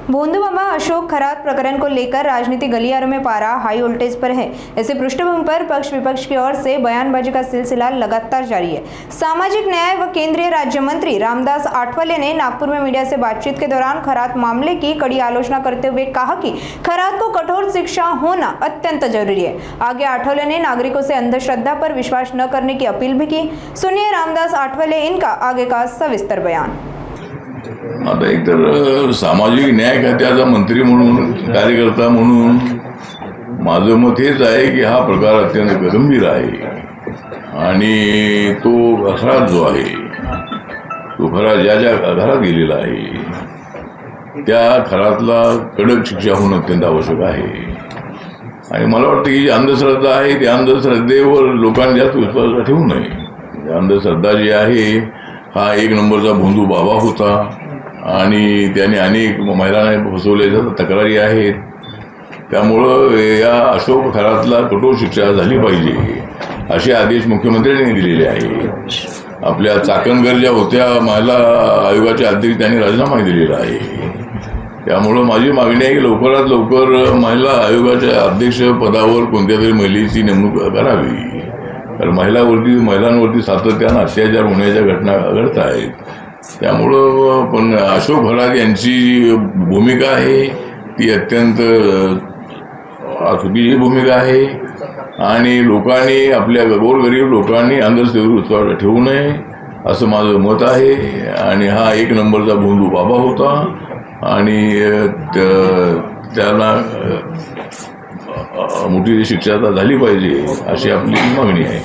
भोंदू बाबा अशोक खरात प्रकरण को लेकर राजनीति गलियारों में पारा हाई वोल्टेज पर है। ऐसे पृष्ठभूमि पर पक्ष विपक्ष की ओर से बयानबाजी का सिलसिला लगातार जारी है। सामाजिक न्याय व केंद्रीय राज्य मंत्री रामदास आठवले ने नागपुर में मीडिया से बातचीत के दौरान खरात मामले की कड़ी आलोचना करते हुए कहा कि खरात को कठोर शिक्षा होना अत्यंत जरूरी है। आगे आठवले ने नागरिकों से अंधश्रद्धा पर विश्वास न करने की अपील भी की। सुनिए रामदास आठवले इनका आगे का सविस्तर बयान। आता एक तर सामाजिक न्याय खात्याचा मंत्री म्हणून कार्यकर्ता म्हणून माझं मत हेच आहे की हा प्रकार अत्यंत गंभीर आहे आणि तो खरात जो आहे तो खरा ज्या घरात गेलेला आहे त्या खरातला कडक शिक्षा होणं अत्यंत आवश्यक आहे। आणि मला वाटतं की जी अंधश्रद्धा आहे त्या अंधश्रद्धेवर लोकांनी जास्त विश्वास ठेवू नये। अंधश्रद्धा जी आहे हा एक नंबरचा भोंदू बाबा होता आणि त्याने अनेक महिलांना फसवल्याच्या तक्रारी आहेत। त्यामुळं या अशोक खरातला कठोर शिक्षा झाली पाहिजे असे आदेश मुख्यमंत्र्यांनी दिलेले आहेत। आपल्या चाकणकर ज्या होत्या महिला आयोगाच्या अध्यक्ष त्यांनी राजीनामा दिलेला आहे। त्यामुळं माझी मागणी आहे की लवकरात लवकर महिला आयोगाच्या अध्यक्ष पदावर कोणत्या तरी महिलेची नेमणूक करावी, कारण महिलांवरती सातत्यानं अत्याचार होण्याच्या घटना घडत आहेत। त्यामुळं पण अशोक खरात यांची भूमिका आहे ती अत्यंत चुकीची भूमिका आहे आणि लोकांनी आपल्या गोरगरीब लोकांनी अंधश्रद्धेवर विश्वास ठेवू नये असं माझं मत आहे। आणि हा एक नंबरचा भोंदू बाबा होता आणि त्याला मोठी शिक्षा झाली पाहिजे अशी आपली मागणी आहे।